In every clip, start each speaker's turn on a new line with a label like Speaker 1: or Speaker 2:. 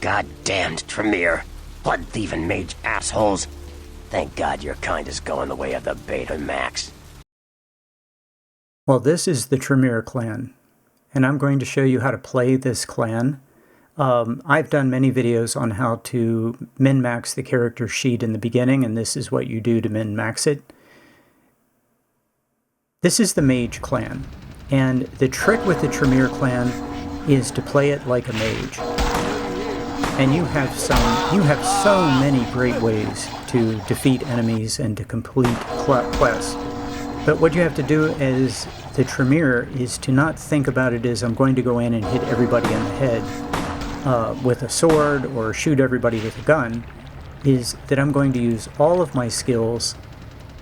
Speaker 1: goddamned Tremere. Blood-thieving mage assholes. Thank God your kind is going the way of the Betamax.
Speaker 2: Well, this is the Tremere clan, and I'm going to show you how to play this clan. I've done many videos on how to min-max the character sheet in the beginning, and this is what you do to min-max it. This is the mage clan, and the trick with the Tremere clan is to play it like a mage. And you have so many great ways to defeat enemies and to complete quests. But what you have to do as the Tremere is to not think about it as I'm going to go in and hit everybody in the head with a sword or shoot everybody with a gun, is that I'm going to use all of my skills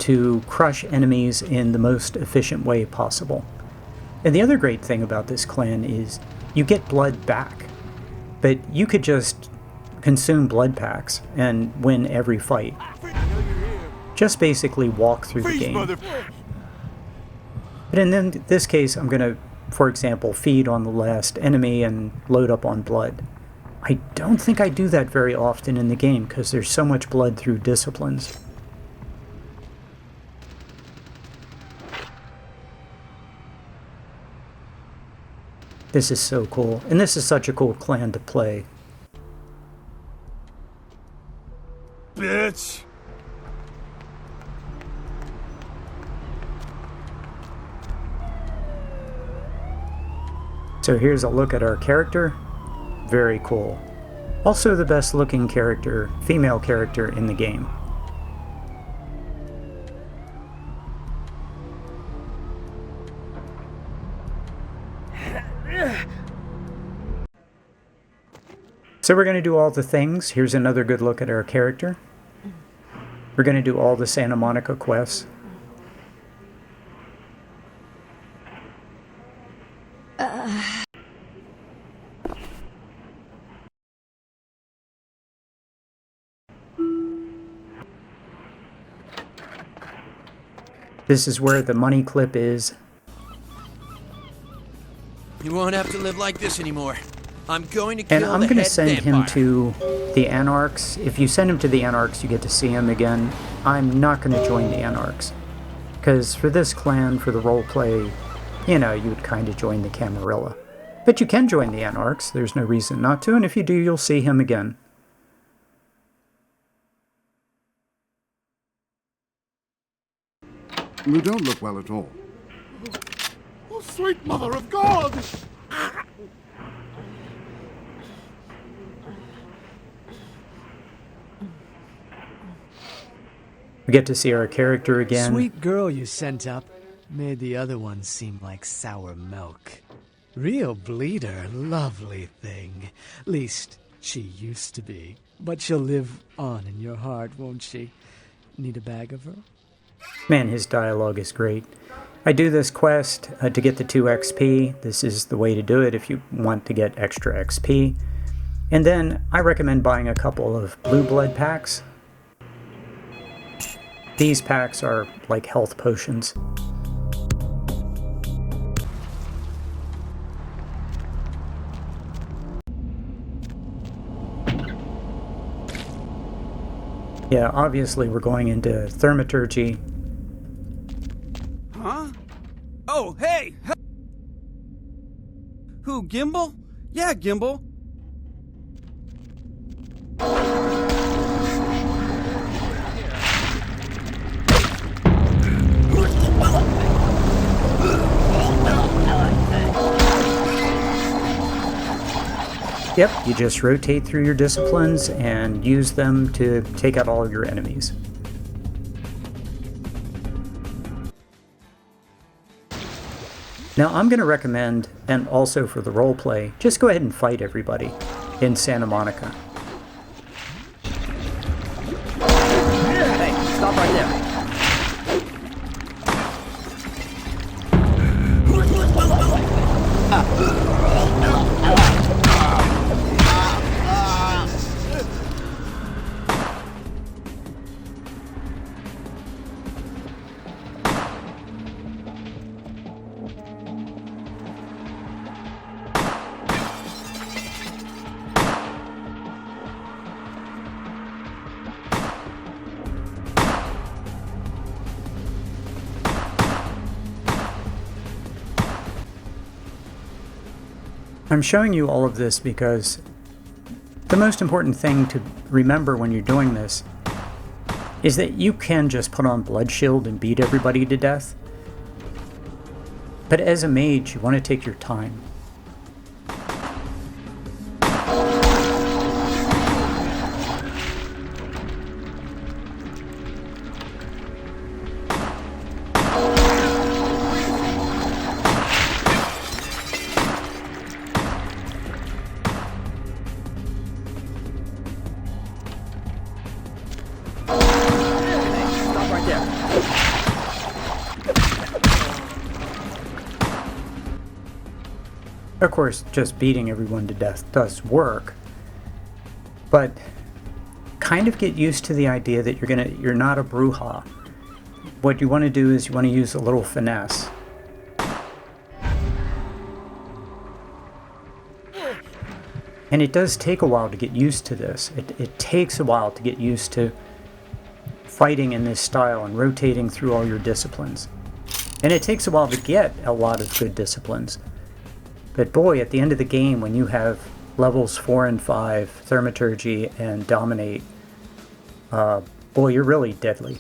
Speaker 2: to crush enemies in the most efficient way possible. And the other great thing about this clan is you get blood back. But you could just consume blood packs and win every fight. Just basically walk through the game. But in this case, I'm going to, for example, feed on the last enemy and load up on blood. I don't think I do that very often in the game because there's so much blood through disciplines. This is so cool, and this is such a cool clan to play.
Speaker 3: Bitch!
Speaker 2: So here's a look at our character. Very cool. Also the best looking character, female character in the game. So we're going to do all the things. Here's another good look at our character. We're going to do all the Santa Monica quests. This is where the money clip is.
Speaker 3: You won't have to live like this anymore. I'm going to kill
Speaker 2: and I'm
Speaker 3: the
Speaker 2: going to
Speaker 3: head
Speaker 2: send
Speaker 3: vampire.
Speaker 2: him to the Anarchs. If you send him to the Anarchs, you get to see him again. I'm not going to join the Anarchs. Because for this clan, for the roleplay, you know, you would kind of join the Camarilla. But you can join the Anarchs. There's no reason not to, and if you do, you'll see him again.
Speaker 4: You don't look well at all.
Speaker 5: Oh, sweet mother of God!
Speaker 2: We get to see our character again.
Speaker 6: Sweet girl you sent up made the other one seem like sour milk. Real bleeder, lovely thing. Least, she used to be. But she'll live on in your heart, won't she? Need a bag of her?
Speaker 2: Man, his dialogue is great. I do this quest to get the 2 XP. This is the way to do it if you want to get extra XP. And then I recommend buying a couple of blue blood packs. These packs are like health potions. Yeah, obviously we're going into thaumaturgy.
Speaker 3: Huh? Oh, hey! Who, Gimbal? Yeah, Gimbal.
Speaker 2: Yep, you just rotate through your disciplines and use them to take out all of your enemies. Now I'm going to recommend, and also for the roleplay, just go ahead and fight everybody in Santa Monica.
Speaker 1: Hey, stop right there.
Speaker 2: I'm showing you all of this because the most important thing to remember when you're doing this is that you can just put on Blood Shield and beat everybody to death. But as a mage, you want to take your time. Of course, just beating everyone to death does work, but kind of get used to the idea that you're not a Bruja. What you want to do is you want to use a little finesse. And it does take a while to get used to this. It takes a while to get used to fighting in this style and rotating through all your disciplines. And it takes a while to get a lot of good disciplines. But boy, at the end of the game, when you have levels 4 and 5, Thaumaturgy and Dominate, boy, you're really deadly.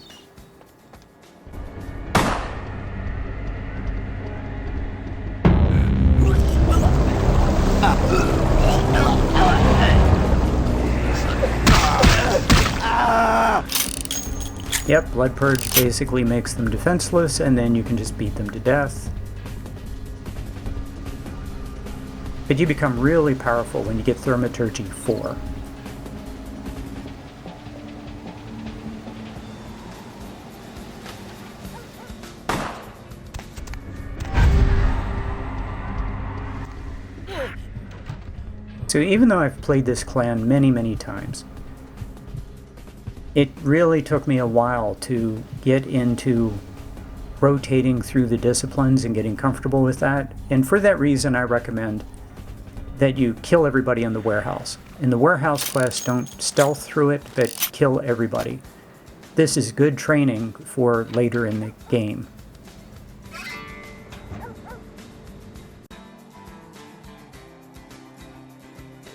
Speaker 2: Yep, Blood Purge basically makes them defenseless, and then you can just beat them to death. But you become really powerful when you get Thaumaturgy 4. So even though I've played this clan many, many times, it really took me a while to get into rotating through the disciplines and getting comfortable with that. And for that reason, I recommend that you kill everybody in the warehouse. In the warehouse quest, don't stealth through it, but kill everybody. This is good training for later in the game.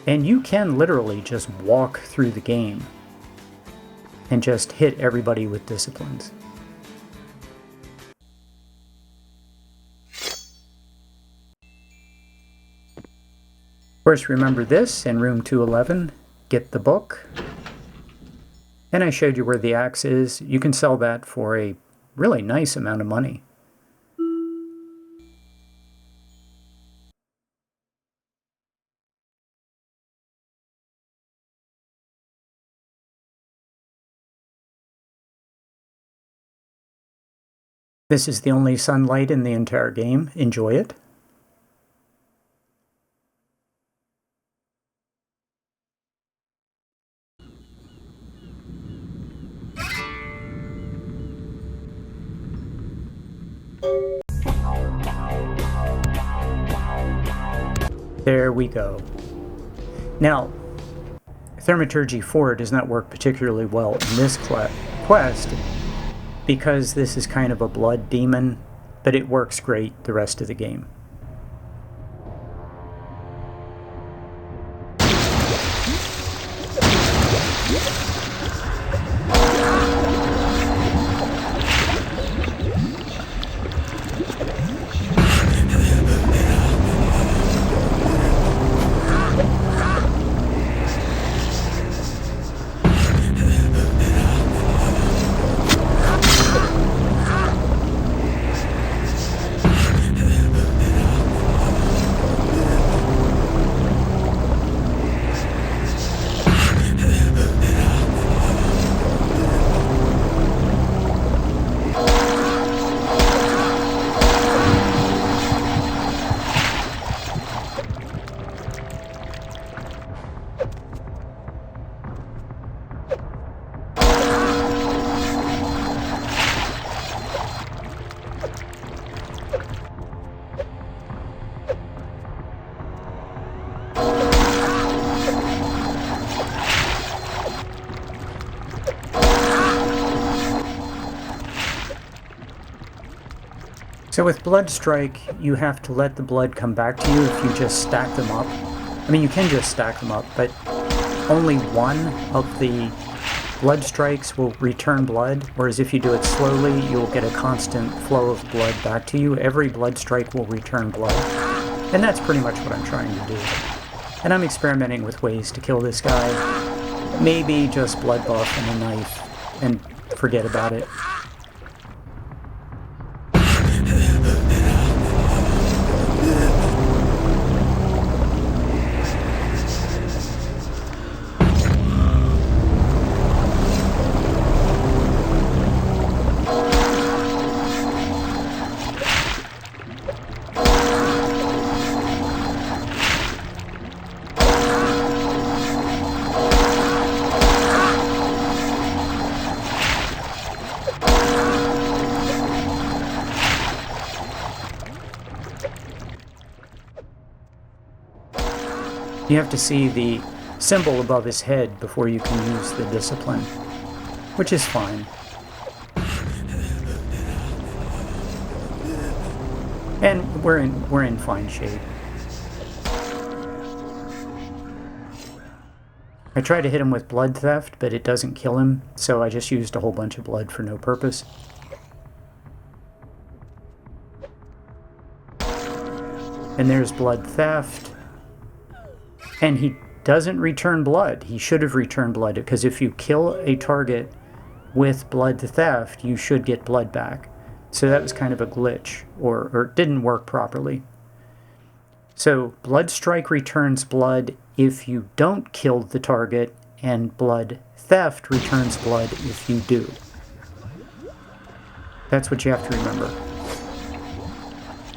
Speaker 2: And you can literally just walk through the game and just hit everybody with disciplines. Of course, remember this in room 211, get the book. And I showed you where the axe is. You can sell that for a really nice amount of money. This is the only sunlight in the entire game. Enjoy it. There we go. Now, Thaumaturgy 4 does not work particularly well in this quest because this is kind of a blood demon, but it works great the rest of the game. So with Blood Strike, you have to let the blood come back to you if you just stack them up. I mean, you can just stack them up, but only one of the blood strikes will return blood, whereas if you do it slowly, you'll get a constant flow of blood back to you. Every blood strike will return blood. And that's pretty much what I'm trying to do. And I'm experimenting with ways to kill this guy. Maybe just blood buff and a knife, and forget about it. You have to see the symbol above his head before you can use the discipline, which is fine. And we're in fine shape. I tried to hit him with blood theft, but it doesn't kill him, so I just used a whole bunch of blood for no purpose. And there's blood theft. And he doesn't return blood. He should have returned blood, because if you kill a target with blood theft, you should get blood back. So that was kind of a glitch, or it didn't work properly. So Blood Strike returns blood if you don't kill the target, and blood theft returns blood if you do. That's what you have to remember.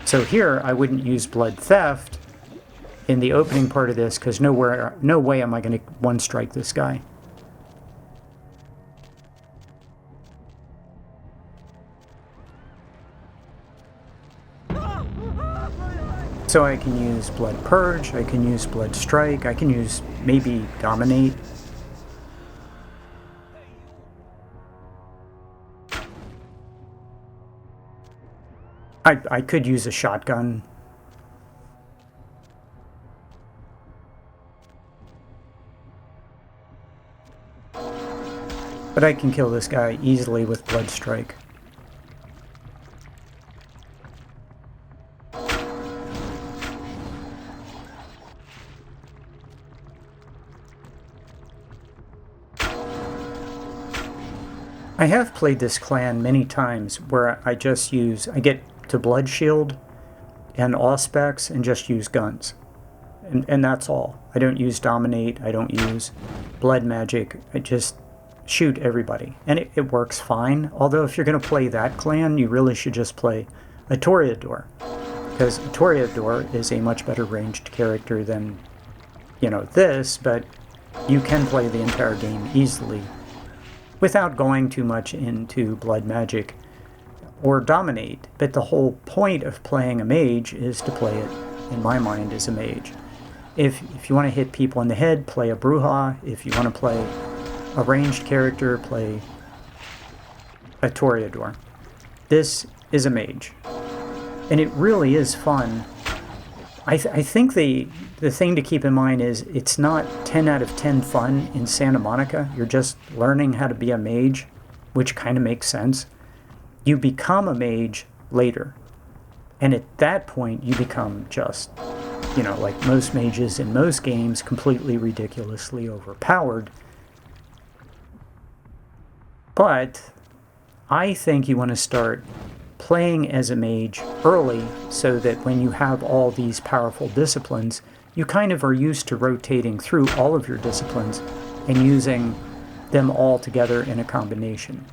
Speaker 2: So here, I wouldn't use blood theft in the opening part of this, because no way am I going to one-strike this guy. So I can use Blood Purge, I can use Blood Strike, I can use maybe Dominate. I could use a shotgun. But I can kill this guy easily with Blood Strike. I have played this clan many times where I get to Blood Shield and Auspex and just use guns. And that's all. I don't use Dominate, I don't use Blood Magic, I just shoot everybody. And it works fine, although if you're going to play that clan, you really should just play a Toreador. Because a Toreador is a much better ranged character than, this, but you can play the entire game easily without going too much into Blood Magic or Dominate. But the whole point of playing a mage is to play it, in my mind, as a mage. If you want to hit people in the head, play a Bruja. If you want to play a ranged character, play a Toreador. This is a mage. And it really is fun. I think the thing to keep in mind is it's not 10 out of 10 fun in Santa Monica. You're just learning how to be a mage, which kind of makes sense. You become a mage later. And at that point, you become just, like most mages in most games, completely ridiculously overpowered. But I think you want to start playing as a mage early so that when you have all these powerful disciplines, you kind of are used to rotating through all of your disciplines and using them all together in a combination.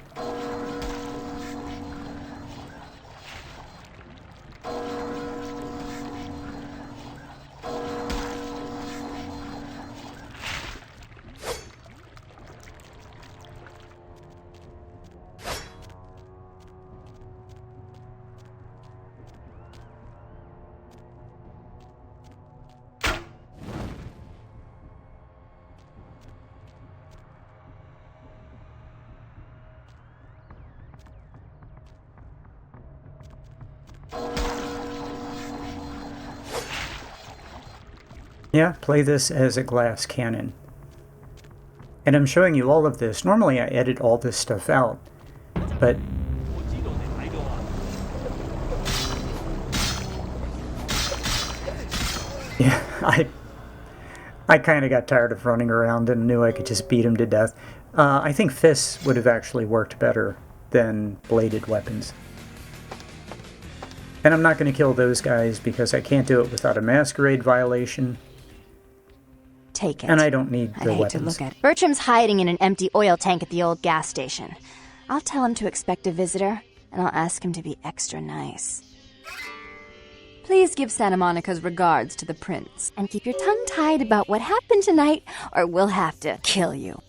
Speaker 2: Yeah, play this as a glass cannon. And I'm showing you all of this. Normally I edit all this stuff out, but yeah, I kind of got tired of running around and knew I could just beat him to death. I think fists would have actually worked better than bladed weapons. And I'm not going to kill those guys because I can't do it without a masquerade violation.
Speaker 4: Take it.
Speaker 2: And I don't need
Speaker 4: I'd
Speaker 2: the
Speaker 4: hate
Speaker 2: weapons.
Speaker 4: to look at it. Bertram's hiding in an empty oil tank at the old gas station. I'll tell him to expect a visitor, and I'll ask him to be extra nice. Please give Santa Monica's regards to the prince, and keep your tongue tied about what happened tonight, or we'll have to kill you.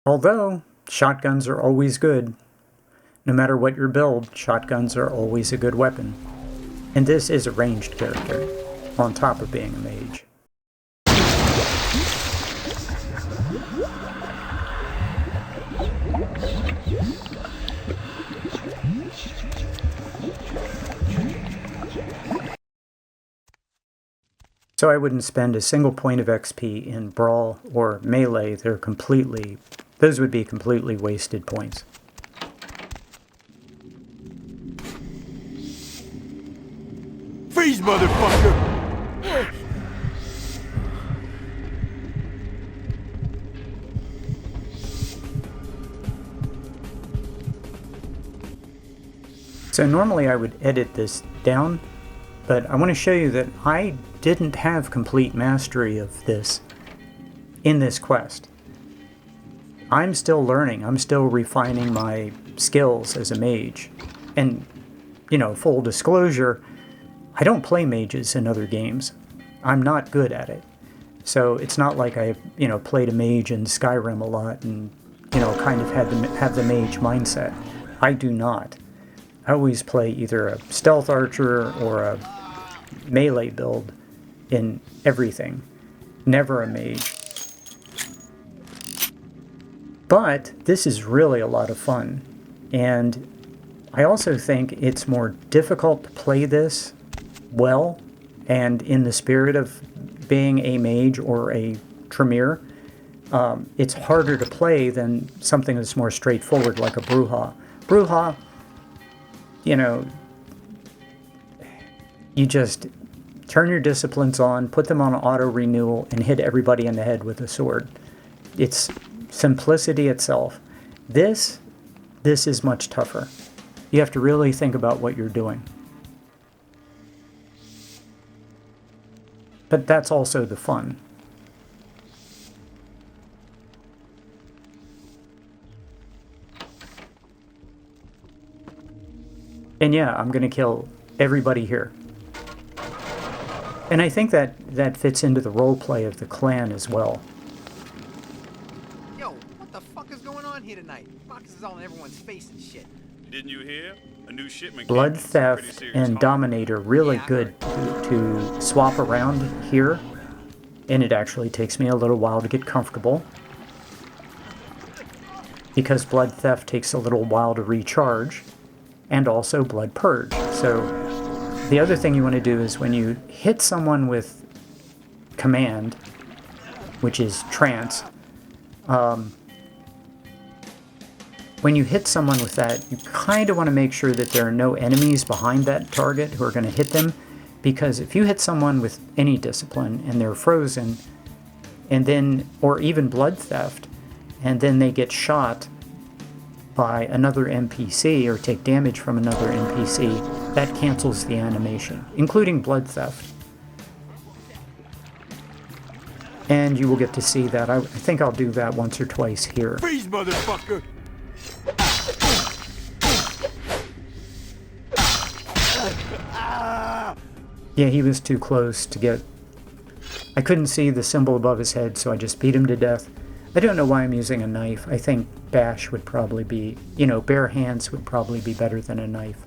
Speaker 2: Although, shotguns are always good. No matter what your build, shotguns are always a good weapon. And this is a ranged character, on top of being a mage. So I wouldn't spend a single point of XP in Brawl or Melee. Those would be completely wasted points.
Speaker 5: Freeze, motherfucker!
Speaker 2: So normally I would edit this down, but I want to show you that I didn't have complete mastery of this in this quest. I'm still learning. I'm still refining my skills as a mage. And, you know, full disclosure, I don't play mages in other games. I'm not good at it. So it's not like I, played a mage in Skyrim a lot and, kind of have the mage mindset. I do not. I always play either a stealth archer or a melee build in everything. Never a mage. But this is really a lot of fun. And I also think it's more difficult to play this well and in the spirit of being a mage or a Tremere. It's harder to play than something that's more straightforward like a Bruja. Bruja, you just turn your disciplines on, put them on auto renewal, and hit everybody in the head with a sword. It's simplicity itself. This is much tougher. You have to really think about what you're doing. But that's also the fun. And yeah, I'm going to kill everybody here. And I think that fits into the roleplay of the clan as well.
Speaker 7: Yo, what the fuck is going on here tonight? Boxes all in everyone's face and shit.
Speaker 8: Didn't you hear? A new shipment.
Speaker 2: Blood Theft and Dominator really good to swap around here. And it actually takes me a little while to get comfortable. Because Blood Theft takes a little while to recharge. And also Blood Purge. So the other thing you want to do is when you hit someone with command, which is trance, when you hit someone with that, you kind of want to make sure that there are no enemies behind that target who are going to hit them, because if you hit someone with any discipline and they're frozen, and then, or even Blood Theft, and then they get shot by another NPC or take damage from another NPC, that cancels the animation, including Blood Theft. And you will get to see that. I think I'll do that once or twice here.
Speaker 5: Freeze, motherfucker!
Speaker 2: Yeah, he was too close to get... I couldn't see the symbol above his head, so I just beat him to death. I don't know why I'm using a knife. I think bash would probably be, bare hands would probably be better than a knife.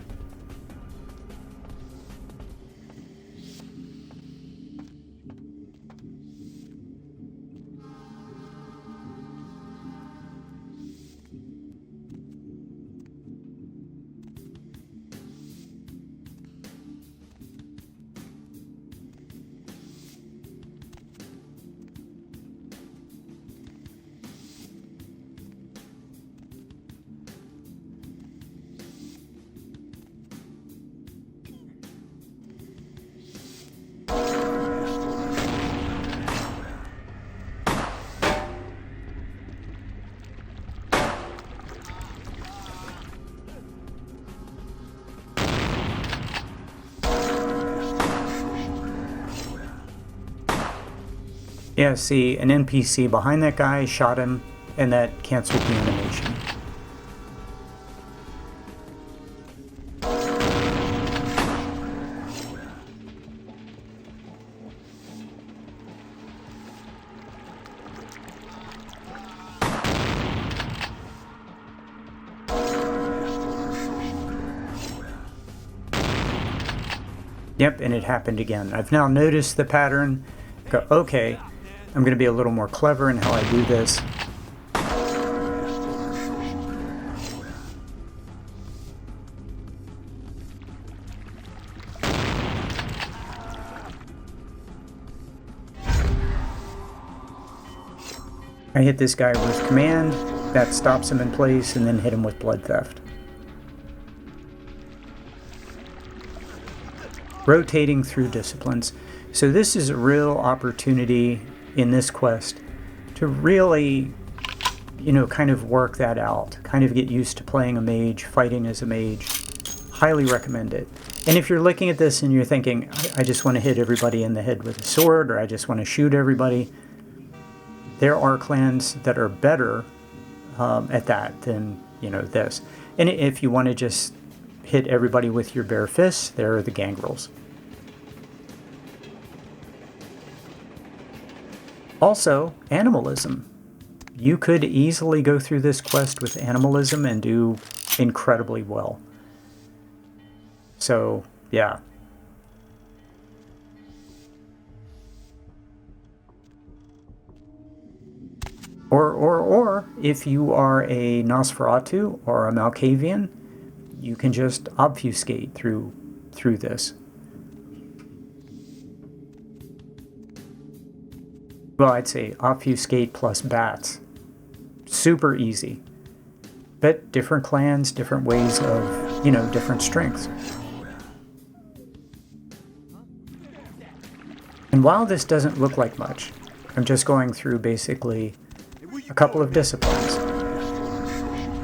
Speaker 2: Yeah, see, an NPC behind that guy shot him, and that canceled the animation. Yep, and it happened again. I've now noticed the pattern. Go, okay, I'm going to be a little more clever in how I do this. I hit this guy with command, that stops him in place, and then hit him with blood theft. Rotating through disciplines. So this is a real opportunity in this quest to really, kind of work that out, kind of get used to playing a mage, fighting as a mage. Highly recommend it. And if you're looking at this and you're thinking, I just want to hit everybody in the head with a sword, or I just want to shoot everybody, there are clans that are better at that than, this. And if you want to just hit everybody with your bare fists, there are the gangrels. Also, animalism. You could easily go through this quest with animalism and do incredibly well. So, yeah. Or if you are a Nosferatu or a Malkavian, you can just obfuscate through this. Well, I'd say obfuscate plus bats. Super easy. But different clans, different ways of, different strengths. And while this doesn't look like much, I'm just going through basically a couple of disciplines.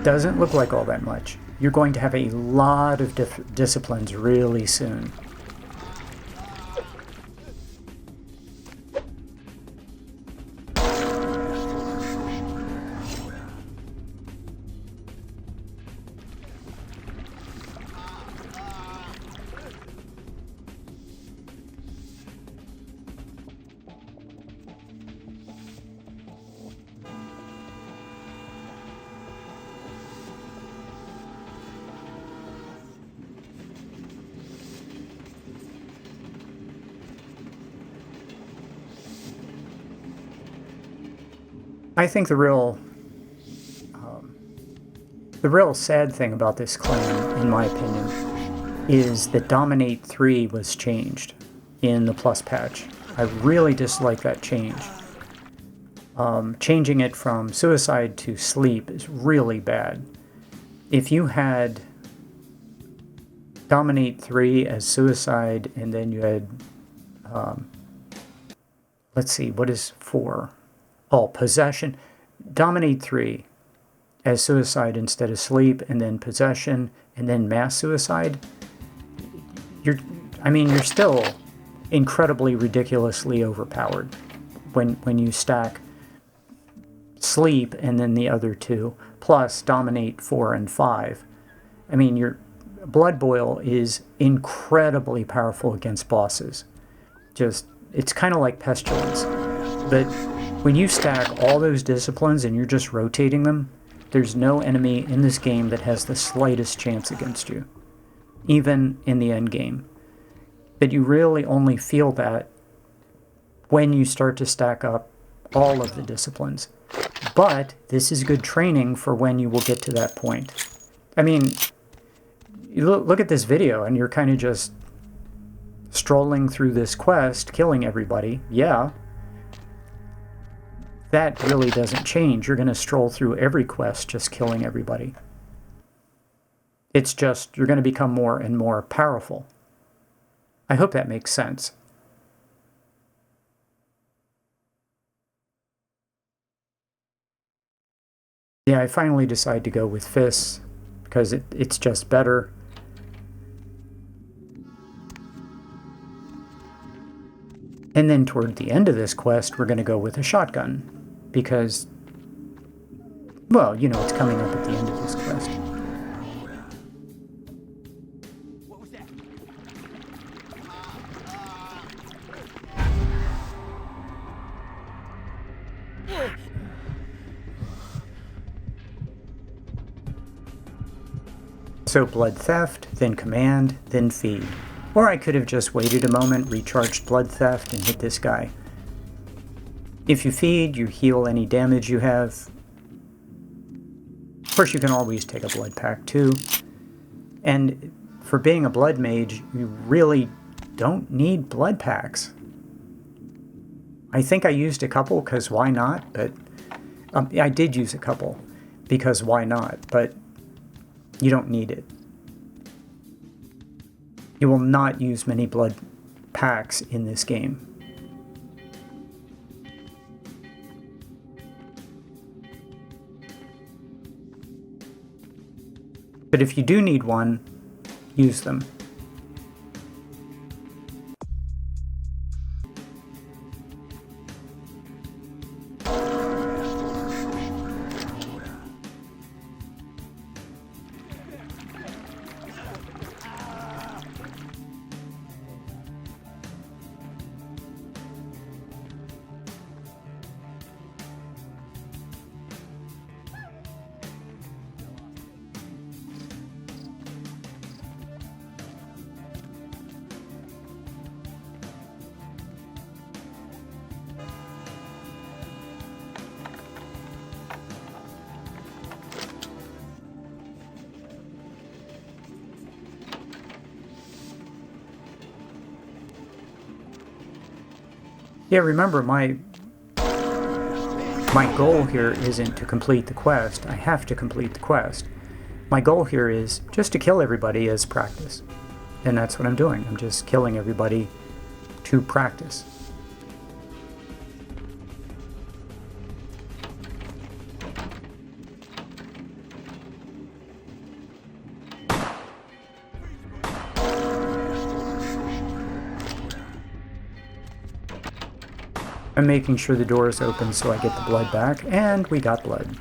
Speaker 2: Doesn't look like all that much. You're going to have a lot of disciplines really soon. I think the real sad thing about this clan, in my opinion, is that Dominate 3 was changed in the Plus patch. I really dislike that change. Changing it from suicide to sleep is really bad. If you had Dominate 3 as suicide, and then you had, let's see, what is 4? Oh, possession. Dominate 3 as suicide instead of sleep, and then possession, and then mass suicide. You're still incredibly ridiculously overpowered when you stack sleep and then the other two, plus dominate 4 and 5. Your blood boil is incredibly powerful against bosses. It's kind of like pestilence, but when you stack all those disciplines and you're just rotating them, there's no enemy in this game that has the slightest chance against you, even in the end game. But you really only feel that when you start to stack up all of the disciplines. But this is good training for when you will get to that point. You look at this video and you're kind of just strolling through this quest, killing everybody. Yeah. That really doesn't change. You're going to stroll through every quest just killing everybody. It's just you're going to become more and more powerful. I hope that makes sense. Yeah, I finally decided to go with fists because it's just better. And then toward the end of this quest, we're going to go with a shotgun. Because, well, you know, it's coming up at the end of this quest.
Speaker 7: What was that?
Speaker 2: So blood theft, then command, then feed. Or I could have just waited a moment, recharged blood theft, and hit this guy. If you feed, you heal any damage you have. Of course, you can always take a blood pack too. And for being a blood mage, you really don't need blood packs. I think I used a couple because why not, but I did use a couple because why not, but you don't need it. You will not use many blood packs in this game. But if you do need one, use them. Yeah, remember, my goal here isn't to complete the quest. I have to complete the quest. My goal here is just to kill everybody as practice. And that's what I'm doing. I'm just killing everybody to practice. I'm making sure the door is open so I get the blood back, and we got blood.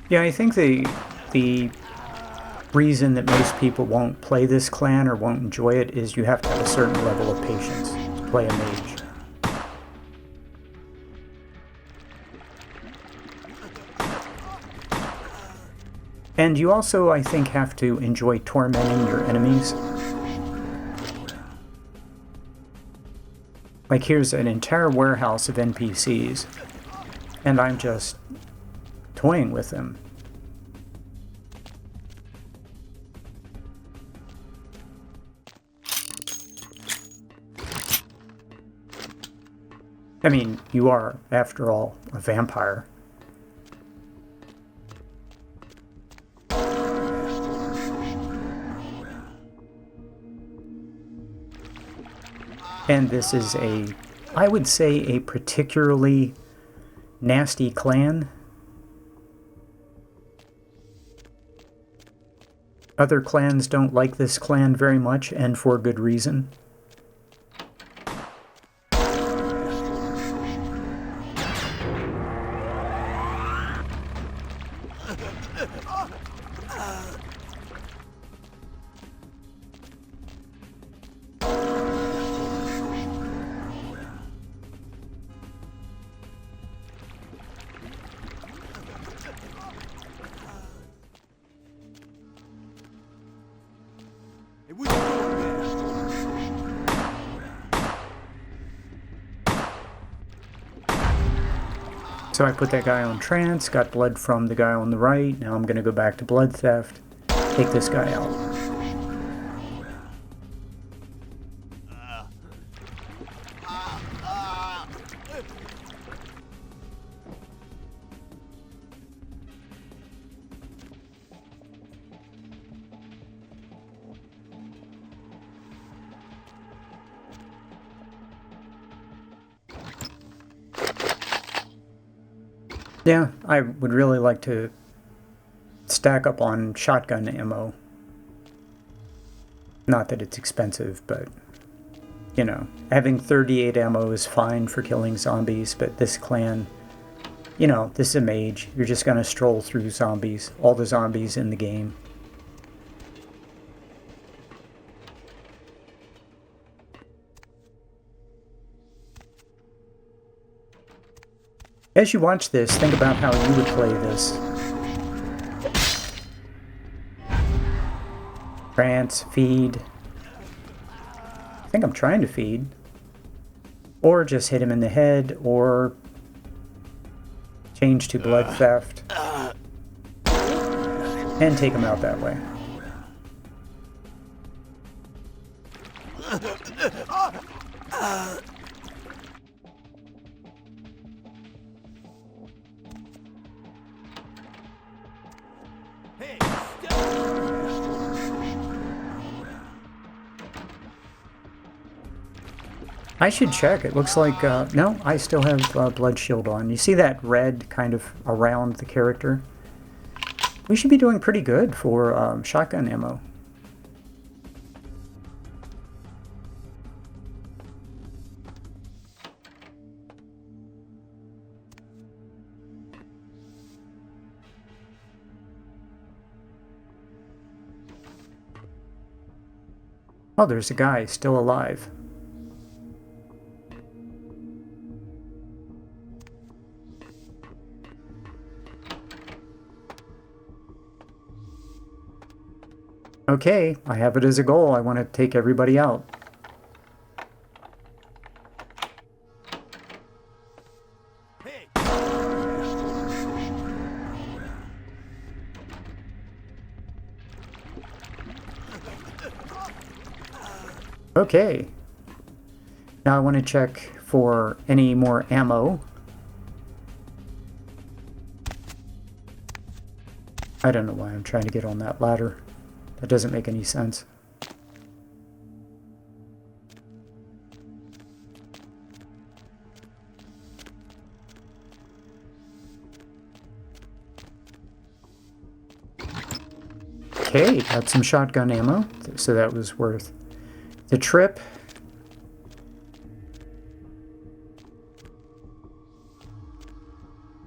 Speaker 2: Yeah, I think the reason that most people won't play this clan or won't enjoy it is you have to have a certain level of patience to play a mage. And you also, I think, have to enjoy tormenting your enemies. Like, here's an entire warehouse of NPCs, and I'm just toying with them. I mean, you are, after all, a vampire. And this is I would say, a particularly nasty clan. Other clans don't like this clan very much, and for good reason. So I put that guy on trance, got blood from the guy on the right. Now I'm going to go back to blood theft, take this guy out. Yeah, I would really like to stack up on shotgun ammo. Not that it's expensive, but, you know, having 38 ammo is fine for killing zombies, but this clan, you know, this is a mage. You're just going to stroll through zombies, all the zombies in the game. As you watch this, think about how you would play this. Trance, feed. I think I'm trying to feed. Or just hit him in the head, or change to blood theft. And take him out that way. I should check. It looks like, no, I still have blood shield on. You see that red kind of around the character? We should be doing pretty good for shotgun ammo. Oh, there's a guy still alive. Okay, I have it as a goal. I want to take everybody out. Okay. Now I want to check for any more ammo. I don't know why I'm trying to get on that ladder. That doesn't make any sense. Okay, got some shotgun ammo, so that was worth the trip.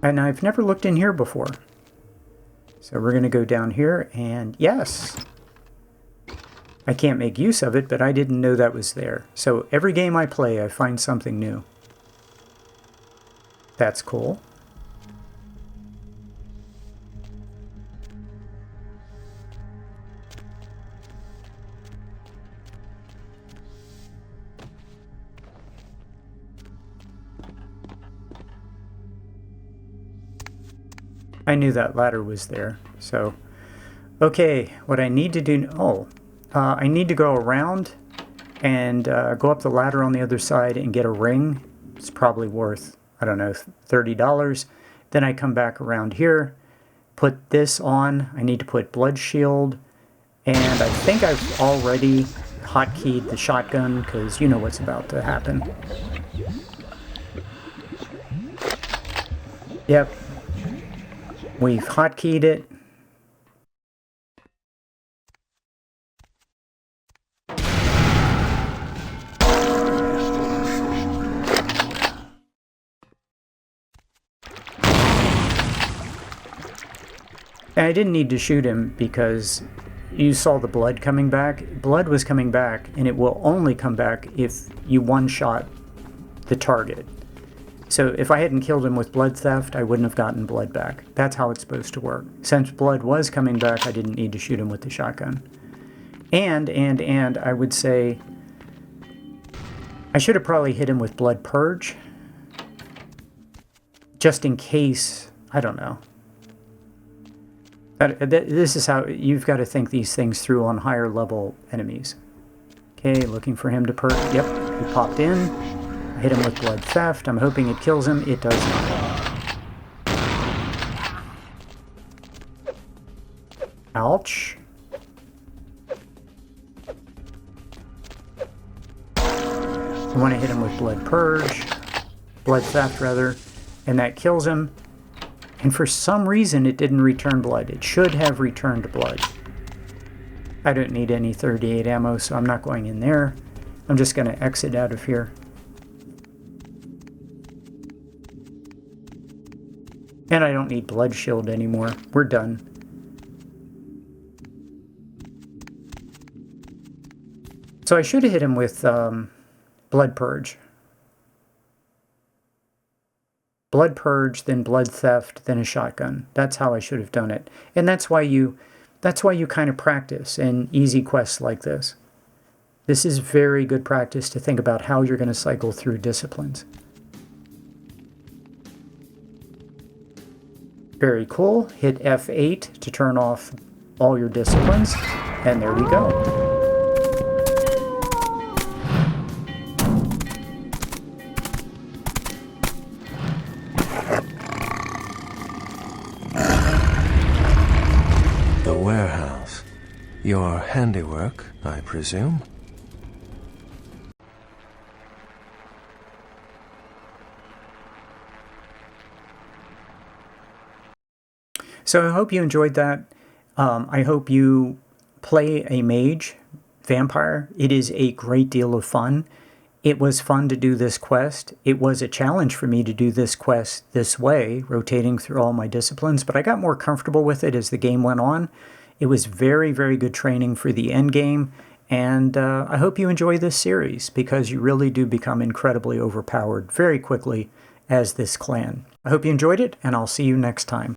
Speaker 2: And I've never looked in here before. So we're going to go down here, and yes! I can't make use of it, but I didn't know that was there. So every game I play, I find something new. That's cool. I knew that ladder was there, so... Okay, what I need to do... Oh, I need to go around and go up the ladder on the other side and get a ring. It's probably worth, I don't know, $30. Then I come back around here, put this on. I need to put blood shield, and I think I've already hotkeyed the shotgun because you know what's about to happen. Yep. We've hotkeyed it. And I didn't need to shoot him because you saw the blood coming back. Blood was coming back, and it will only come back if you one-shot the target. So if I hadn't killed him with blood theft, I wouldn't have gotten blood back. That's how it's supposed to work. Since blood was coming back, I didn't need to shoot him with the shotgun. And I would say I should have probably hit him with blood purge. just in case, I don't know. This is how you've got to think these things through on higher level enemies. Okay, looking for him to Yep, he popped in. I hit him with blood theft. I'm hoping it kills him. It does not. Ouch. I want to hit him with blood theft rather, and that kills him. And for some reason it didn't return blood. It should have returned blood. I don't need any 38 ammo, so I'm not going in there. I'm just going to exit out of here. And I don't need blood shield anymore. We're done. So I should have hit him with blood purge. Blood purge, then blood theft, then a shotgun. That's how I should have done it. And that's why you kind of practice in easy quests like this. This is very good practice to think about how you're going to cycle through disciplines. Very cool. Hit F8 to turn off all your disciplines. And there we go.
Speaker 9: The warehouse. Your handiwork, I presume?
Speaker 2: So I hope you enjoyed that. I hope you play a mage vampire. It is a great deal of fun. It was fun to do this quest. It was a challenge for me to do this quest this way, rotating through all my disciplines, but I got more comfortable with it as the game went on. It was very, very good training for the end game, and I hope you enjoy this series, because you really do become incredibly overpowered very quickly as this clan. I hope you enjoyed it, and I'll see you next time.